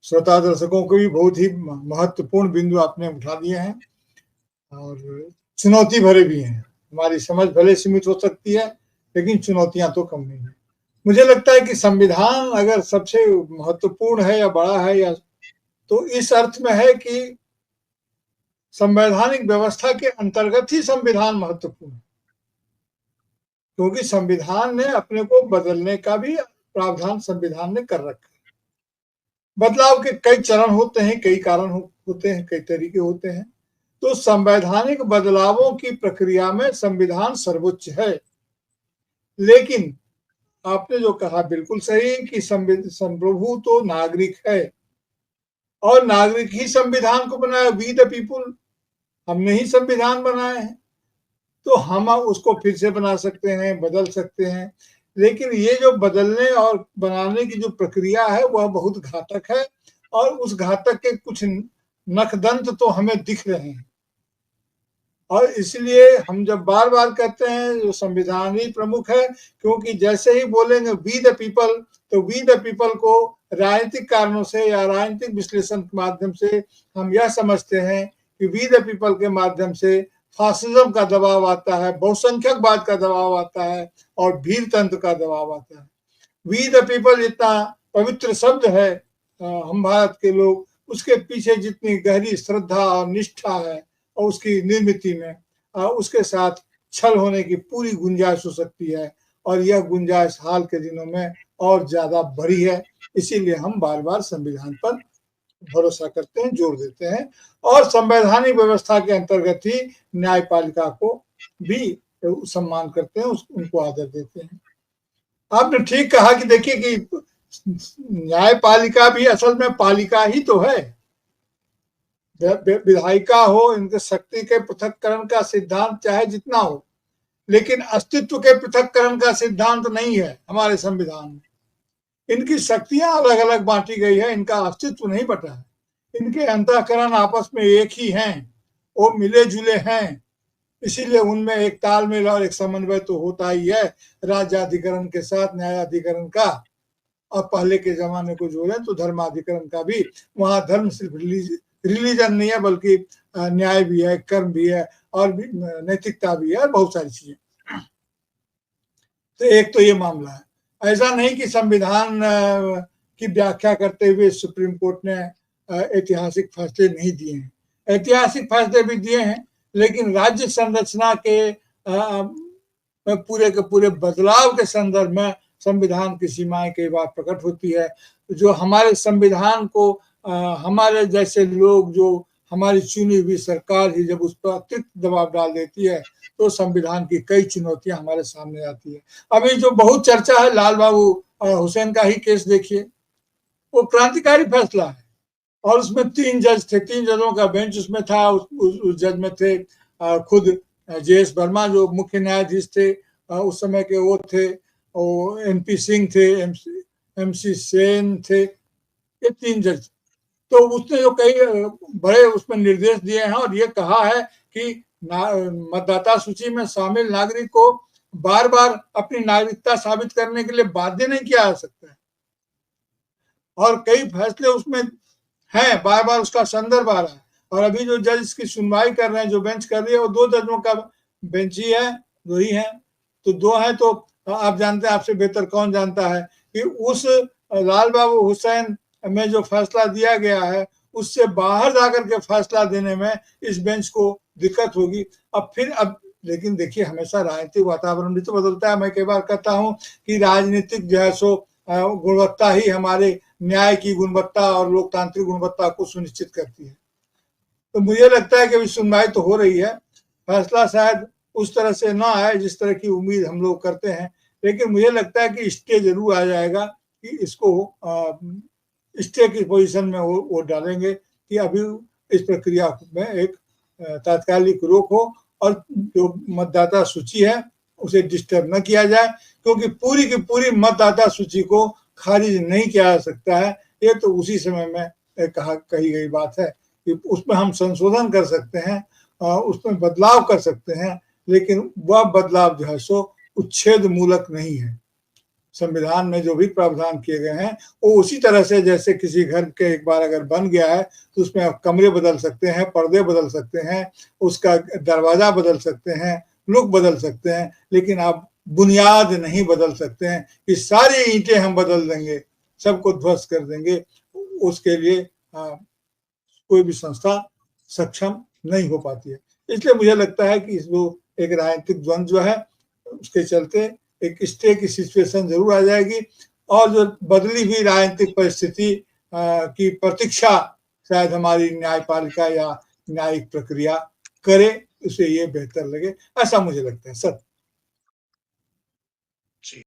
श्रोता दर्शकों को भी बहुत ही महत्वपूर्ण बिंदु आपने उठा दिए हैं और चुनौती भरे भी हैं। हमारी समझ भले सीमित हो सकती है, लेकिन चुनौतियां तो कम नहीं है। मुझे लगता है कि संविधान अगर सबसे महत्वपूर्ण है या बड़ा है, या तो इस अर्थ में है कि संवैधानिक व्यवस्था के अंतर्गत ही संविधान महत्वपूर्ण है, क्योंकि संविधान ने अपने को बदलने का भी प्रावधान संविधान ने कर रखा है। बदलाव के कई चरण होते हैं, कई कारण होते हैं, कई तरीके होते हैं। तो संवैधानिक बदलावों की प्रक्रिया में संविधान सर्वोच्च है। लेकिन आपने जो कहा बिल्कुल सही कि संप्रभु तो नागरिक है और नागरिक ही संविधान को बनाया। वी द पीपुल, हमने ही संविधान बनाए हैं, तो हम उसको फिर से बना सकते हैं, बदल सकते हैं। लेकिन ये जो बदलने और बनाने की जो प्रक्रिया है वह बहुत घातक है, और उस घातक के कुछ नखदंत तो हमें दिख रहे हैं। और इसलिए हम जब बार बार कहते हैं जो संविधान ही प्रमुख है, क्योंकि जैसे ही बोलेंगे वी द पीपल, तो वी द पीपल को राजनीतिक कारणों से या राजनीतिक विश्लेषण के माध्यम से हम यह समझते हैं कि वी द पीपल के माध्यम से फासिज्म का दबाव आता है, बहुसंख्यकवाद का दबाव आता है और भीड़ तंत्र का दबाव आता है। वी द पीपल जितना पवित्र शब्द है, हम भारत के लोग, उसके पीछे जितनी गहरी श्रद्धा और निष्ठा है और उसकी निर्मिति में उसके साथ छल होने की पूरी गुंजाइश हो सकती है, और यह गुंजाइश हाल के दिनों में और ज्यादा बढ़ी है। इसीलिए हम बार बार संविधान पर भरोसा करते हैं, जोर देते हैं, और संवैधानिक व्यवस्था के अंतर्गत ही न्यायपालिका को भी सम्मान करते हैं, उनको आदर देते हैं। आपने ठीक कहा कि देखिए कि न्यायपालिका भी असल में पालिका ही तो है। विधायिका हो, इनके शक्ति के पृथक्करण का सिद्धांत चाहे जितना हो, लेकिन अस्तित्व के पृथक्करण का सिद्धांत नहीं है हमारे संविधान में। इनकी शक्तियां अलग अलग बांटी गई है, इनका अस्तित्व नहीं बटा है। इनके अंतःकरण आपस में एक ही हैं, वो मिले जुले हैं। इसीलिए उनमें एक तालमेल और एक समन्वय तो होता ही है, राज्याधिकरण के साथ न्यायाधिकरण का। और पहले के जमाने को जोड़े तो धर्माधिकरण का भी। वहां धर्म सिर्फ रिलीजन नहीं है, बल्कि न्याय भी है, कर्म भी है, और भी नैतिकता भी है, और बहुत सारी चीजें। तो एक तो ये मामला है। ऐसा नहीं कि संविधान की व्याख्या करते हुए सुप्रीम कोर्ट ने ऐतिहासिक फैसले नहीं दिए हैं। ऐतिहासिक फैसले भी दिए हैं, लेकिन राज्य संरचना के पूरे के पूरे बदलाव के संदर्भ में संविधान की सीमाएं कई बार प्रकट होती है। जो हमारे संविधान को हमारे जैसे लोग, जो हमारी चुनी हुई सरकार ही जब उस पर अतिरिक्त दबाव डाल देती है, तो संविधान की कई चुनौतियां हमारे सामने आती है। अभी जो बहुत चर्चा है लाल बाबू हुसैन का ही केस देखिए, वो क्रांतिकारी फैसला है, और उसमें 3 जज थे, 3 जजों का बेंच उसमें था। उस जज में थे खुद JS वर्मा जो मुख्य न्यायाधीश थे उस समय के, वो थे, और NP सिंह थे, MC सेन थे, ये 3 जज। तो उसने जो कई बड़े उसमें निर्देश दिए हैं, और ये कहा है कि मतदाता सूची में शामिल नागरिक को बार बार अपनी नागरिकता साबित करने के लिए बाध्य नहीं किया जा सकता है। और कई फैसले उसमें हैं, बार बार उसका संदर्भ आ रहा है। और अभी जो जज इसकी सुनवाई कर रहे हैं, जो बेंच कर रही है, वो 2 जजों का बेंच ही है, 2 ही है। तो 2 है, तो आप जानते हैं, आपसे बेहतर कौन जानता है कि उस लाल बाबू हुसैन में जो फैसला दिया गया है, उससे बाहर जाकर के फैसला देने में इस बेंच को दिक्कत होगी। अब लेकिन देखिए, हमेशा राजनीतिक वातावरण भी तो बदलता है। मैं कई बार कहता हूं कि राजनीतिक जो है सो गुणवत्ता ही हमारे न्याय की गुणवत्ता और लोकतांत्रिक गुणवत्ता को सुनिश्चित करती है। तो मुझे लगता है कि अभी सुनवाई तो हो रही है, फैसला शायद उस तरह से ना आए जिस तरह की उम्मीद हम लोग करते हैं, लेकिन मुझे लगता है कि स्टे जरूर आ जाएगा, कि इसको स्टे की पोजीशन में वो डालेंगे कि अभी इस प्रक्रिया में एक तात्कालिक रोक हो, और जो मतदाता सूची है उसे डिस्टर्ब न किया जाए, क्योंकि पूरी की पूरी मतदाता सूची को खारिज नहीं किया जा सकता है। ये तो उसी समय में कही गई बात है कि उसमें हम संशोधन कर सकते हैं, उसमें बदलाव कर सकते हैं, लेकिन वह बदलाव जो है सो उच्छेद मूलक नहीं है। संविधान में जो भी प्रावधान किए गए हैं वो उसी तरह से, जैसे किसी घर के एक बार अगर बन गया है तो उसमें आप कमरे बदल सकते हैं, पर्दे बदल सकते हैं, उसका दरवाजा बदल सकते हैं, लुक बदल सकते हैं, लेकिन आप बुनियाद नहीं बदल सकते हैं कि सारी ईंटें हम बदल देंगे, सबको ध्वस्त कर देंगे। उसके लिए कोई भी संस्था सक्षम नहीं हो पाती है। इसलिए मुझे लगता है कि वो एक राजनीतिक द्वंद्व जो है उसके चलते एक स्टे की सिचुएशन जरूर आ जाएगी, और जो बदली हुई राजनीतिक परिस्थिति की प्रतीक्षा शायद हमारी न्यायपालिका या न्यायिक प्रक्रिया करे, उसे ये बेहतर लगे, ऐसा मुझे लगता है सर।